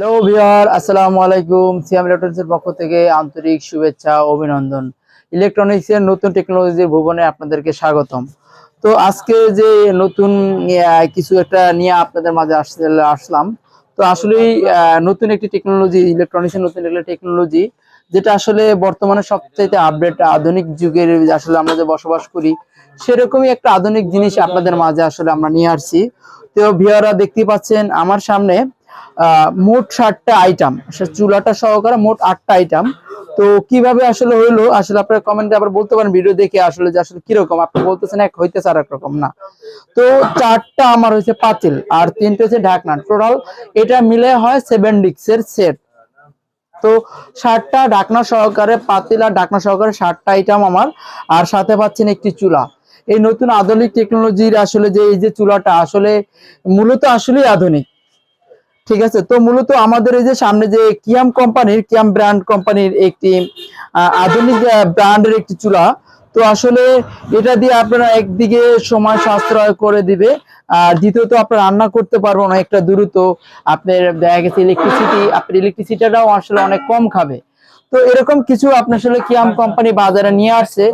Hello viewer, আসসালামু আলাইকুম। সিয়াম ইলেকট্রনিক্সের পক্ষ থেকে আন্তরিক শুভেচ্ছা ও অভিনন্দন। ইলেকট্রনিক্সের নতুন টেকনোলজির ভুবনে আপনাদেরকে স্বাগতম। তো আজকে যে নতুন কিছু একটা নিয়ে আপনাদের মাঝে আসলাম। তো আসলেই নতুন একটি টেকনোলজি, ইলেকট্রনিক্সের নতুন একটা টেকনোলজি, যেটা আসলে বর্তমানে সবচাইতে আপডেট আধুনিক যুগের আসলে আমরা যে বসবাস করি, সেরকমই একটা আধুনিক জিনিস আপনাদের মাঝে আসলে আমরা নিয়ে আসছি। তো ভিউয়াররা দেখতেই পাচ্ছেন আমার সামনে মোট 60টা আইটেম, চুলাটা সহকারে মোট 8টা আইটেম। তো কিভাবে আসলে হইলো, আসলে আপনারা কমেন্টে আবার বলতে পারেন ভিডিও দেখে আসলে যে আসলে কিরকম আপনি বলতেছেন এক হইতেছে আর এক রকম না। তো 4টা আমার হয়েছে পাতিল আর 3টে হচ্ছে ঢাকনা, টোটাল এটা মিলে হয় 7 ডিক্সের সেট। তো 60টা ঢাকনা সহকারে পাতিল আর ঢাকনা সহকারে 60টা আইটেম আমার। আর সাথে পাচ্ছেন একটি চুলা। এই নতুন আধুনিক টেকনোলজির আসলে যে এই যে চুলাটা আসলে মূলত আসলেই আধুনিক। ঠিক আছে, তো মূলত আমাদের এই যে সামনে যে কিয়াম ব্র্যান্ড কোম্পানির একটি আধুনিক ব্র্যান্ডের একটি চুলা। তো আসলে এটা দিয়ে আপনারা একদিকে সময় সাশ্রয় করে দিবে, আর দ্বিতীয়ত আপনারা রান্না করতে পারবেন অনেকটা দ্রুত। আপনার দেখা গেছে ইলেকট্রিসিটিটাও আসলে অনেক কম খাবে। তো এরকম কিছু আপনার আসলে কিয়াম কোম্পানি বাজারে নিয়ে আসছে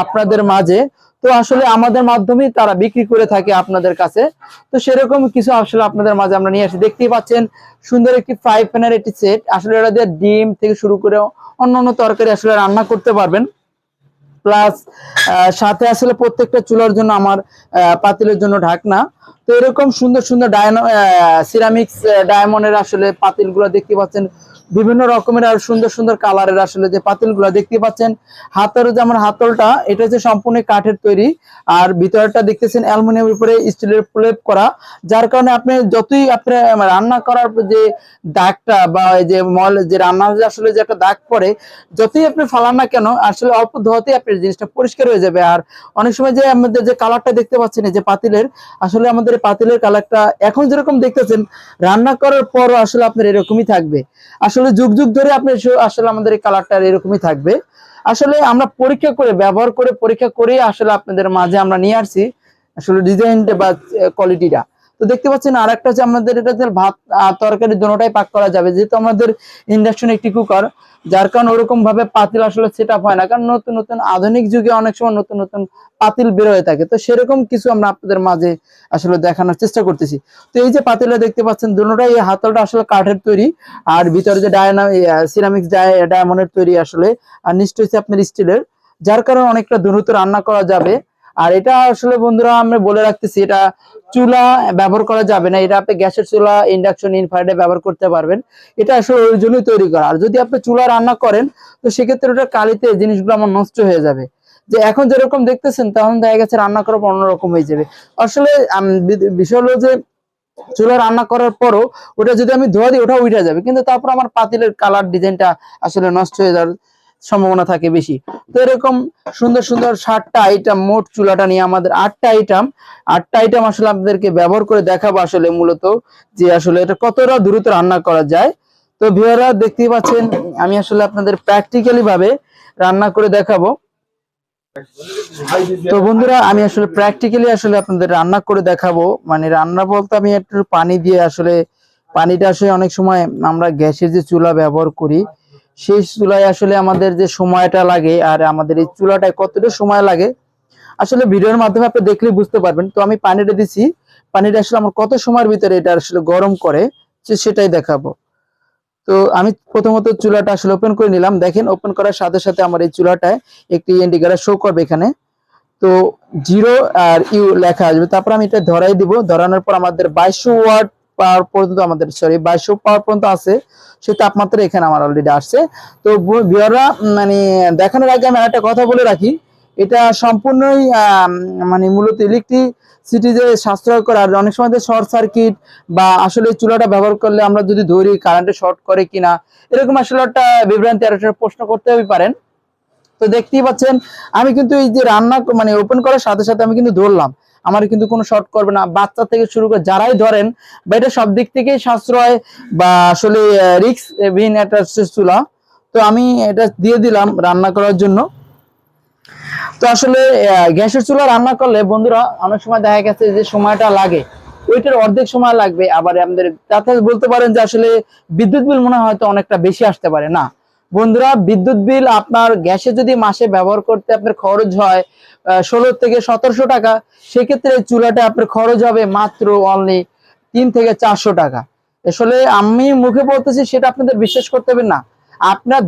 আপনাদের মাঝে। তো আসলে আমাদের মাধ্যমেই তারা বিক্রি করে থাকে আপনাদের কাছে। তো সেরকম কিছু আসলে আপনাদের মাঝে আমরা নিয়ে আসি। দেখতেই পাচ্ছেন সুন্দর একটি ফ্রাই প্যানের একটি সেট। আসলে এটা দিয়ে ডিম থেকে শুরু করে অন্যান্য তরকারি আসলে রান্না করতে পারবেন। প্লাস সাথে আসলে প্রত্যেকটা চুলার জন্য আমার পাতিলের জন্য ঢাকনা। তো এরকম সুন্দর সুন্দর সিরামিক্স ডায়মন্ডের আসলে পাতিলগুলো দেখতে পাচ্ছেন, বিভিন্ন রকমের আর সুন্দর সুন্দর কালারের আসলে যে পাতিলগুলো দেখতে পাচ্ছেন। হাতের যে আমার হাতলটা, এটা হচ্ছে সম্পূর্ণ কাঠের তৈরি। আর ভিতরটা দেখতেছেন অ্যালুমিনিয়ামের উপরে স্টিলের প্রলেপ করা, যার কারণে আপনি যতই আপনি রান্না করার যে দাগটা বা যে যে রান্নার যে আসলে যে একটা দাগ পড়ে, যতই আপনি ফালান না কেন আসলে অল্প ধোয়াতেই আপনার জিনিসটা পরিষ্কার হয়ে যাবে। আর অনেক সময় যে আমাদের যে কালারটা দেখতে পাচ্ছেন এই যে পাতিলের, আসলে আমাদের পাতিলের কালারটা এখন যেরকম দেখতেছেন রান্না করার পরও আসলে আপনার এরকমই থাকবে। আসলে যুগ যুগ ধরে আপনি আসলে আমাদের এই কালারটা এরকমই থাকবে। আসলে আমরা পরীক্ষা করে ব্যবহার করে পরীক্ষা করে আসলে আপনাদের মাঝে আমরা নিয়ে আসছি আসলে ডিজাইনটা বা কোয়ালিটিটা। তো দেখতে পাচ্ছেন আর একটা হচ্ছে আমাদের এটা ভাত তরকারি দুটোটাই পাক করা যাবে, যেহেতু আমাদের ইন্ডাকশন একটি কুকার, যার কারণে ওরকম ভাবে পাতিল আসলে সেট আপ হয় না। কারণ নতুন নতুন আধুনিক যুগে অনেক সময় নতুন নতুন পাতিল বের হয়ে থাকে। তো সেরকম কিছু আমরা আপনাদের মাঝে আসলে দেখানোর চেষ্টা করতেছি। তো এই যে পাতিলটা দেখতে পাচ্ছেন দুটোটাই, এই হাতলটা আসলে কাঠের তৈরি, আর ভিতরে যে সিরামিক্স ডায়মন্ডের তৈরি আসলে, আর নিচটা হচ্ছে আপনার স্টিলের, যার কারণে অনেকটা দ্রুত রান্না করা যাবে। আর এটা আসলে বন্ধুরা আমরা বলে রাখতেছি, এটা চুলা ব্যবহার করা যাবে না। এটা আপনি গ্যাসের চুলা, ইন্ডাকশন, ইনফ্রারেডে ব্যবহার করতে পারবেন। এটা আসলে ওই জন্যই তৈরি করা। আর যদি আপনি চুলা রান্না করেন তো সেক্ষেত্রে ওটা কালিতে জিনিসগুলো আমার নষ্ট হয়ে যাবে। যে এখন যেরকম দেখতেছেন তখন দেখা গেছে রান্না করার পর অন্যরকম হয়ে যাবে। আসলে বিষয় হলো যে চুলা রান্না করার পরও ওটা যদি আমি ধোয়া দিই ওটা উঠে যাবে, কিন্তু তারপর আমার পাতিলের কালার ডিজাইনটা আসলে নষ্ট হয়ে যাওয়ার সম্ভাবনা থাকে বেশি। তো এরকম সুন্দর সুন্দর 60টা আইটেম, মোট চুলাটা নিয়ে আমাদের 8টা আইটেম আসলে আপনাদেরকে ব্যবহার করে দেখাবো আসলে মূলত যে আসলে এটা কতটা দ্রুত রান্না করা যায়। তো ভিউয়াররা দেখতেই পাচ্ছেন আমি আসলে আপনাদের প্র্যাকটিক্যালি ভাবে রান্না করে দেখাবো। তো বন্ধুরা আমি আসলে প্র্যাকটিক্যালি আসলে আপনাদের রান্না করে দেখাবো। মানে রান্না বলতে আমি একটু পানি দিয়ে আসলে, পানিটা আসলে অনেক সময় আমরা গ্যাসের যে চুলা ব্যবহার করি সেই চুলায় আসলে আমাদের যে সময়টা লাগে, আর আমাদের এই চুলাটায় কতটা সময় লাগে আসলে ভিডিওর মাধ্যমে আপনি দেখলে বুঝতে পারবেন। তো আমি পানিটা দিছি, পানিটা আসলে আমার কত সময়ের ভিতরে এটা আসলে গরম করে সেটাই দেখাবো। তো আমি প্রথমত চুলাটা আসলে ওপেন করে নিলাম। দেখেন ওপেন করার সাথে সাথে আমার এই চুলাটায় একটি ইন্ডিকেটর শো করবে এখানে। তো 0 আর ইউ লেখা আসবে। তারপর আমি এটা ধরাই দিব। ধরানোর পর আমাদের 2200 ওয়াট পাওয়ার পর্যন্ত, আমাদের 2200 পাওয়ার পর্যন্ত আছে সেই তাপমাত্রা এখানে আমার অলরেডি আসছে। তো ভিউয়াররা মানে দেখানোর আগে আমি একটা কথা বলে রাখি, এটা সম্পূর্ণই মানে মূলত ইলেকট্রিসিটি যে সাশ্রয় করে। আর অনেক সময় শর্ট সার্কিট বা আসলে চুলাটা ব্যবহার করলে আমরা যদি ধরি কারেন্টে শর্ট করে কিনা, এরকম আসলে একটা বিভ্রান্তি আর প্রশ্ন করতে পারেন। তো দেখতেই পাচ্ছেন আমি কিন্তু এই যে রান্না মানে ওপেন করার সাথে সাথে আমি কিন্তু ধরলাম, আমার কিন্তু কোনো শর্ট করবে না। বাচ্চা থেকে শুরু করে যারাই ধরেন বা এটা সব দিক থেকেই সাশ্রয় বা আসলে রিস্ক বিহীন একটা চুলা। তো আমি এটা দিয়ে দিলাম রান্না করার জন্য। তো আসলে গ্যাসের চুলা রান্না করলে বন্ধুরা অনেক সময় দেখা গেছে যে সময়টা লাগে, ওইটার অর্ধেক সময় লাগবে। আবার আমাদের তাতে বলতে পারেন যে আসলে বিদ্যুৎ বিল মনে হয় হয়তো অনেকটা বেশি আসতে পারে। না বন্ধুরা, বিদ্যুৎ বিল আপনার গ্যাসে যদি মাসে ব্যবহার করতে আপনার খরচ হয় 16 থেকে 1700 টাকা, সেক্ষেত্রে চুলাটা আপনার খরচ হবে মাত্র অনলি 3 থেকে 400 টাকা। আসলে আমি মুখে বলতেছি, সেটা আপনাদের বিশ্বাস করতে হবে না। আপনার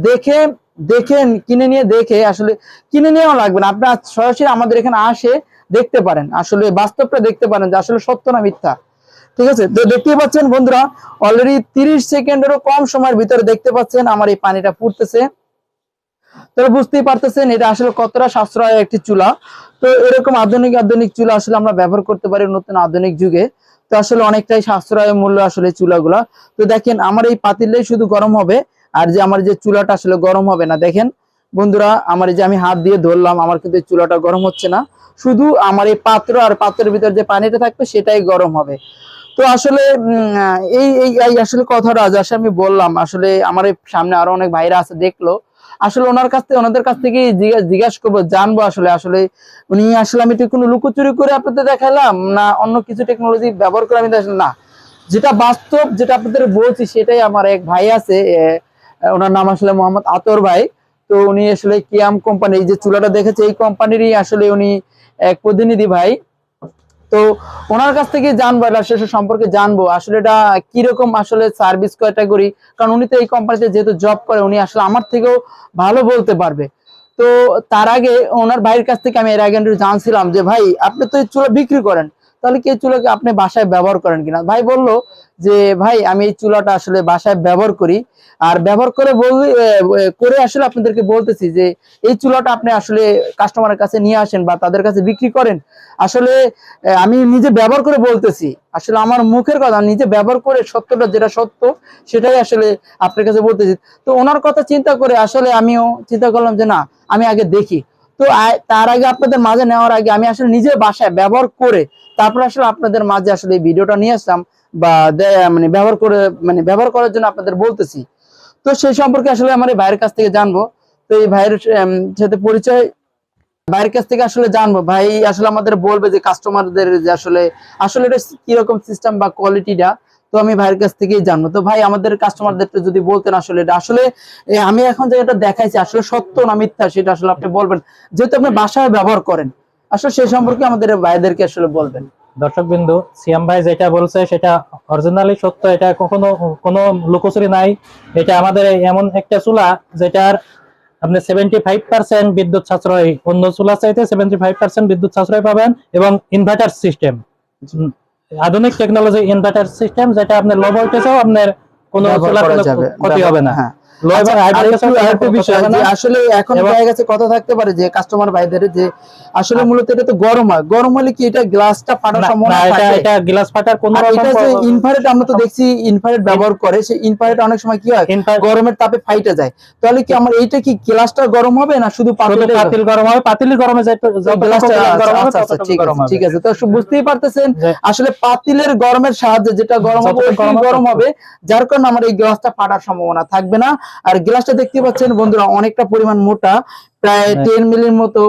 দেখেন কিনে নিয়ে দেখে, আসলে কিনে নিয়েও লাগবে না, আপনার সরাসরি আমাদের এখানে আসে দেখতে পারেন, আসলে বাস্তবটা দেখতে পারেন যে আসলে সত্য না মিথ্যা। ঠিক আছে, তো দেখতেই পাচ্ছেন বন্ধুরা, অলরেডি 30 সেকেন্ডেরও কম সময়ের ভিতরে দেখতে পাচ্ছেন আমার এই পানিটা ফুটতেছে। তাহলে বুঝতেই পারতেছেন এটা আসলে কতটা সাশ্রয় একটি চুলা। তো এরকম আধুনিক চুলা আসলে আমরা ব্যবহার করতে পারি নতুন আধুনিক যুগে। তো আসলে অনেকটাই সাশ্রয় মূল্য আসলে চুলাগুলা। তো দেখেন আমার এই পাতিলেই শুধু গরম হবে, আর যে আমার যে চুলাটা আসলে গরম হবে না। দেখেন বন্ধুরা, আমার এই যে আমি হাত দিয়ে ধরলাম, আমার কিন্তু চুলাটা গরম হচ্ছে না, শুধু আমার এই পাত্র আর পাত্রের ভিতর যে পানিটা থাকবে সেটাই গরম হবে। তো আসলে এই আসলে কথাটা আজ আসলে আমি বললাম, আসলে আমার সামনে আরো অনেক ভাইরা আছে দেখলো, আসলে ওনাদের কাছ থেকে জিজ্ঞাসা করবো, জানবো আসলে আসলে উনি আসলে আমি কোনো লুকোচুরি করে আপনাদের দেখালাম না অন্য কিছু টেকনোলজি ব্যবহার করে আমি দেখালাম না, যেটা বাস্তব যেটা আপনাদের বলছি সেটাই। আমার এক ভাই আছে, ওনার নাম আসলে মোহাম্মদ আতর ভাই। তো উনি আসলে কিয়াম কোম্পানি, এই যে চুলাটা দেখেছে এই কোম্পানিরই আসলে উনি এক প্রতিনিধি ভাই। তো ওনার কাছ থেকে জানবো, এটা শেষের সম্পর্কে জানবো আসলে এটা কিরকম আসলে সার্ভিস ক্যাটাগরি, কারণ উনি তো এই কোম্পানিতে যেহেতু জব করে, উনি আসলে আমার থেকেও ভালো বলতে পারবে। তো তার আগে ওনার ভাইয়ের কাছ থেকে আমি এর আগে জানছিলাম যে ভাই আপনি তো এই চুলা বিক্রি করেন, তাহলে কি এই চুলাকে আপনি বাসায় ব্যবহার করেন কিনা। ভাই বলল যে ভাই আমি এই চুলাটা আসলে বাসায় ব্যবহার করি, আর ব্যবহার করে আসলে আপনাদেরকে বলতেছি যে এই চুলাটা আপনি আসলে কাস্টমারের কাছে নিয়ে আসেন বা তাদের কাছে বিক্রি করেন। আসলে আমি নিজে ব্যবহার করে বলতেছি, আসলে আমার মুখের কথা, নিজে ব্যবহার করে সত্যটা যেটা সত্য সেটাই আসলে আপনার কাছে বলতেছি। তো ওনার কথা চিন্তা করে আসলে আমিও চিন্তা করলাম যে না, আমি আগে দেখি। তো তার আগে আপনাদের মাঝে নেওয়ার আগে আমি আসলে নিজে বাসায় ব্যবহার করে তারপর আসলে আপনাদের মাঝে আসলে এই ভিডিওটা নিয়ে আসলাম, বা ব্যবহার করার জন্য আপনাদের বলতেছি। তো সেই সম্পর্কে আসলে আমার এই ভাইয়ের কাছ থেকে জানবো। তো এই ভাইয়ের সাথে পরিচয়, ভাইয়ের কাছ থেকে আসলে জানবো, ভাই আসলে আমাদের বলবে যে কাস্টমারদের যে আসলে আসলে এটা কিরকম সিস্টেম বা কোয়ালিটিটা। তো আমি ভাইয়ের কাছ থেকেই জানবো। তো ভাই আমাদের কাস্টমারদের যদি বলতেন আসলে এটা আসলে আমি এখন যেটা দেখাইছি আসলে সত্য না মিথ্যা, সেটা আসলে আপনি বলবেন, যেহেতু আপনি বাসায় ব্যবহার করেন, আসলে সেই সম্পর্কে আমাদের ভাইদেরকে আসলে বলবেন। দর্শক বিন্দু, সিয়াম ভাই যেটা বলছে সেটা অরিজিনালি সত্য, এটা কখনো কোনো লুকোচুরি নাই। এটা আমাদের এমন একটা চুলা যেটার আপনি 75% বিদ্যুৎ সাশ্রয়, অন্য চুলা চাইতে 75% বিদ্যুৎ সাশ্রয় পাবেন, এবং ইনভার্টার সিস্টেম, আধুনিক টেকনোলজি ইনভার্টার সিস্টেম, যেটা আপনার লো ভোল্টেজেও আপনার কোনো চুলার কোনো ক্ষতি হবে না। আসলে এখন দেখা গেছে কথা থাকতে পারে যে কাস্টমার ভাইদের যে আসলে মূলত এটা তো গরম হয়, গরম হলে কি এটা গ্লাসটা ফাটার সম্ভাবনা থাকে? এটা গ্লাস ফাটার কোনো এটা যে ইনফ্রারেড, আমরা তো দেখছি ইনফ্রারেড ব্যবহার করে, সেই ইনফ্রারেড অনেক সময় কি হয় গরমের তাপে ফাইটে যায়। তাহলে কি আমার এইটা কি গ্লাসটা গরম হবে না শুধু পাতিল গরম হবে? পাতিলের গরমে ঠিক আছে। তো বুঝতেই পারতেছেন আসলে পাতিলের গরমের সাহায্যে যেটা গরম হবে, যার কারণে আমার এই গ্লাসটা ফাটার সম্ভাবনা থাকবে না। আর গ্লাসটা দেখতে পাচ্ছেন বন্ধুরা অনেকটা পরিমাণ মোটা, প্রায় 10 মিলির মতো,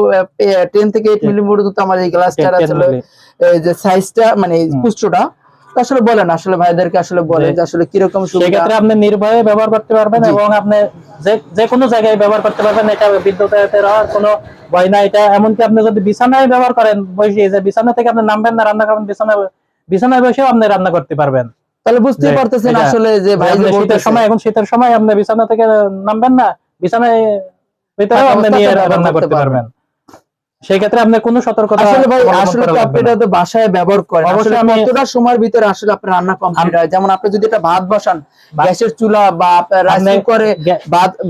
10 থেকে 8 মিলির মতো আমার এই গ্লাসটা আসলে যে সাইজটা মানে পুষ্টটা। আসলে বলেন, আসলে ভাইদেরকে আসলে বলেন যে আসলে কিরকম সুবিধা। সেক্ষেত্রে আপনি নির্ভয়ে ব্যবহার করতে পারবেন, এবং আপনি যে কোনো জায়গায় ব্যবহার করতে পারবেন। এটা বিদ্যুতের হওয়ার কোনো ভয় নাই। এটা এমনকি আপনি যদি বিছানায় ব্যবহার করেন, বসিয়ে যে বিছানা থেকে আপনি নামবেন না, রান্না করবেন, বিছানায় বসেও আপনি রান্না করতে পারবেন। তাহলে বুঝতেই পারতেছেন আসলে যে ভাই শীতের সময়, এখন শীতের সময় আপনি বিছানা থেকে নামবেন না, বিছানায় ভিতরেও আপনি নিয়ে রান্না করতে পারবেন। সেই ক্ষেত্রে আপনার কোনো সতর্কতা আসলে ভাই আসলে আপনি এটা তো বাসায় ব্যবহার করেন, অবশ্যই কতটা সময়ের ভিতরে আসলে আপনার রান্না কমপ্লিট হয়? যেমন আপনি যদি এটা ভাত বসান গ্যাসের চুলা বা রাইস কুকারে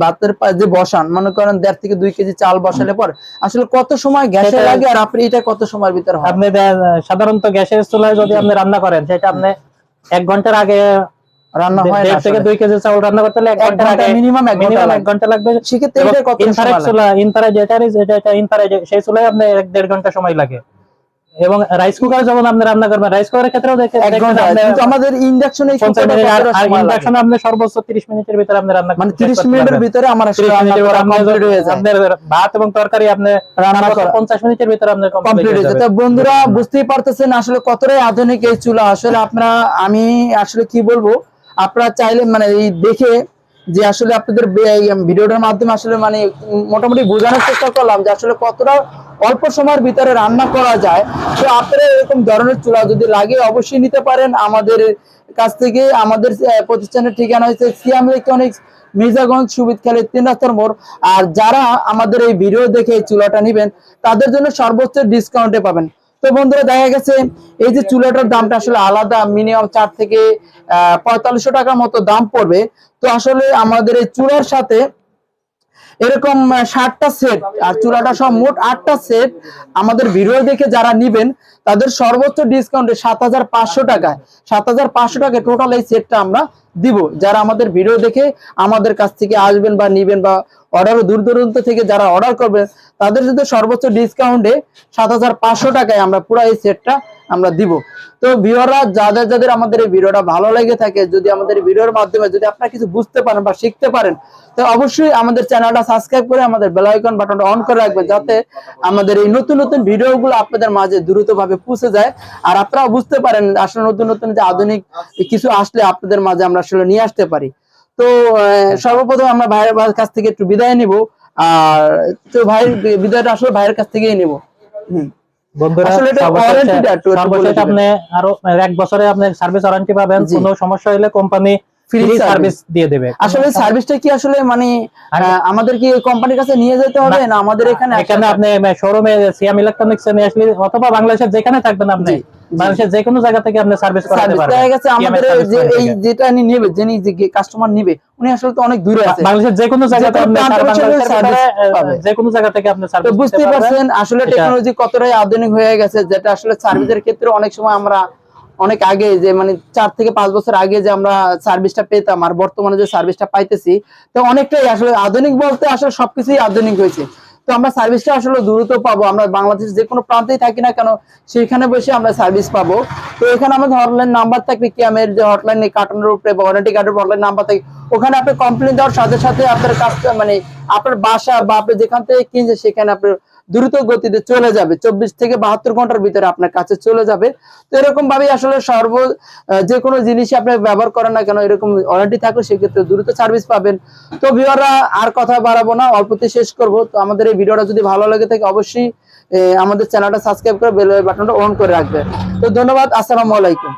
ভাতের যে বসান, মনে করেন 1.5 থেকে 2 কেজি চাল বসালে পর আসলে কত সময় গ্যাসে লাগে, আর আপনি এটা কত সময়ের ভিতরে হয়? আপনি সাধারণত গ্যাসের চুলায় যদি আপনি রান্না করেন, সেটা আপনি 1 ঘন্টার আগে রান্না হয়। 1.5 থেকে 2 কেজি চাল রান্না করতে হলে 1 ঘন্টার আগে মিনিমাম 1 ঘন্টা লাগবে। সেক্ষেত্রে এটা কত সময় লাগে? ইনফ্রারেড সেই চুলায় আপনি 1-1.5 ঘন্টা সময় লাগে। এবং রাইস কুকারে যখন আপনি রান্না করবেন, রাইস কুকারের ক্ষেত্রেও 1 ঘন্টা, কিন্তু আমাদের ইন্ডাকশনে 50 মিনিট, আর ইন্ডাকশনে আপনি সর্বোচ্চ 30 মিনিটের ভিতরে আপনি রান্না মানে 30 মিনিটের ভিতরে আমার আসলে রান্না করা কমপ্লিট হয়ে যায়। আপনার ভাত এবং তরকারি আপনি রান্না করা 50 মিনিটের ভিতরে আপনি কমপ্লিট হয়ে যায়। তো বন্ধুরা বুঝতেই পারতেছেন আসলে কতটাই আধুনিক এই চুলা। আসলে আপনারা, আমি আসলে কি বলবো, আপনারা চাইলে মানে এই দেখে যে আসলে আপনাদের ভিডিওটার মাধ্যমে আসলে মানে মোটামুটি বোঝানোর চেষ্টা করলাম যে আসলে কতটা অল্প সময়ের ভিতরে রান্না করা যায়। তো আপনারা এরকম ধরনের চুলা যদি লাগে অবশ্যই নিতে পারেন আমাদের কাছ থেকে। আমাদের প্রতিষ্ঠানের ঠিকানা হচ্ছে সিয়াম ইলেকট্রনিক্স, মির্জাগঞ্জ, সুবিদ খালিদ 3 রাস্তার মোড়। আর যারা আমাদের এই ভিডিও দেখে এই চুলাটা নিবেন তাদের জন্য সর্বোচ্চ ডিসকাউন্টে পাবেন। তো বন্ধুরা দেখা গেছে এই যে চুলাটার দামটা আসলে আলাদা, মিনিমাম 4 থেকে 4500 টাকার মতো দাম পড়বে। তো আসলে আমাদের এই চুলার সাথে এরকম 60টা সেট আর চুলাটা সব মোট 8টা সেট আমাদের ভিডিও দেখে যারা নিবেন তাদের সর্বোচ্চ ডিসকাউন্টে 7500 টাকায় 7500 টাকায় টোটাল এই সেটটা আমরা দিব। যারা আমাদের ভিডিও দেখে আমাদের কাছ থেকে আসবেন বা নিবেন বা অর্ডার দূর দূরান্ত থেকে যারা অর্ডার করবেন তাদের জন্য সর্বোচ্চ ডিসকাউন্টে 7500 টাকায় আমরা পুরো এই সেটটা আমরা দিব। তো ভিউয়াররা যাদের যাদের আমাদের এই ভিডিওটা ভালো লেগে থাকে, যদি আমাদের এই ভিডিওর মাধ্যমে যদি আপনারা কিছু বুঝতে পারেন বা শিখতে পারেন, তো অবশ্যই আমাদের চ্যানেলটা সাবস্ক্রাইব করে আমাদের বেল আইকন বাটনটা অন করে রাখবেন, যাতে আমাদের এই নতুন নতুন ভিডিওগুলো আপনাদের মাঝে দ্রুতভাবে পৌঁছে যায়। আর আপনারা বুঝতে পারেন আসলে নতুন নতুন যে আধুনিক কিছু আসলে আপনাদের মাঝে আমরা আসলে নিয়ে আসতে পারি। তো সর্বপ্রথম আমরা ভাইয়ের কাছ থেকে একটু বিদায় নিব। আর তো ভাইয়ের বিদায়টা আসলে ভাইয়ের কাছ থেকেই নিব। বন্ধুরা সর্বশেষ আপনি আরো 1 বছরে আপনি সার্ভিস ওয়ারেন্টি পাবেন। কোনো সমস্যা হলে কোম্পানি ফ্রি সার্ভিস দিয়ে দেবে। আসলে সার্ভিসটা কি আসলে মানে আমাদের কি কোম্পানির কাছে নিয়ে যেতে হবে না আমাদের এখানে আপনি শোরুমে সিয়াম ইলেকট্রনিক্স এ নিয়ে আসলে অথবা বাংলাদেশের যেখানে থাকবেন আপনি বাংলাদেশের যে কোনো জায়গা থেকে আপনি সার্ভিস করাতে পারবেন। দেখা গেছে আমাদের যে এই যেটা নি নেবে যিনি যে কাস্টমার নেবে উনি আসলে তো অনেক দূরে আছে, বাংলাদেশের যে কোনো জায়গাতে আপনি যে কোনো জায়গা থেকে আপনি সার্ভিস তো বুঝতে পারছেন আসলে টেকনোলজি কতটাই আধুনিক হয়ে গেছে, যেটা আসলে সার্ভিসের ক্ষেত্রে অনেক সময় আমরা অনেক আগে যে মানে 4 থেকে 5 বছর আগে যে আমরা সার্ভিসটা পেতাম আর বর্তমানে যে সার্ভিসটা পাইতেছি তো অনেকটাই আসলে আধুনিক, বলতে আসলে সবকিছুই আধুনিক হয়েছে। তো আমরা সার্ভিসটা আসলে দ্রুত পাবো, আমরা বাংলাদেশের যে কোনো প্রান্তেই থাকি না কেন সেখানে বসে আমরা সার্ভিস পাবো। তো এখানে আমাদের হটলাইন নাম্বার থাকবে, কিয়ামের যে হটলাইন কার্টনের উপরে ওয়ারেন্টি কার্ডের হটলাইন নাম্বার থাকে, ওখানে আপনি কমপ্লেন দেওয়ার সাথে সাথে আপনার কাজটা মানে আপনার বাসা বা আপনি যেখান থেকে কিনছে সেখানে আপনার দ্রুত গতিতে চলে যাবে, 24 থেকে 72 ঘন্টার ভিতরে আপনার কাছে চলে যাবে। তো এরকম ভাবে আসলে যে কোনো জিনিস আপনি ব্যবহার করেন না কেন এরকম ওয়ারেন্টি থাকলে সেক্ষেত্রে দ্রুত সার্ভিস পাবেন। তো ভিউয়াররা আর কথা বাড়াবো না, অল্পতে শেষ করব। তো আমাদের এই ভিডিওটা যদি ভালো লাগে থাকে অবশ্যই আমাদের চ্যানেলটা সাবস্ক্রাইব করে বেল বাটনটা অন করে রাখবেন। তো ধন্যবাদ, আসসালামু আলাইকুম।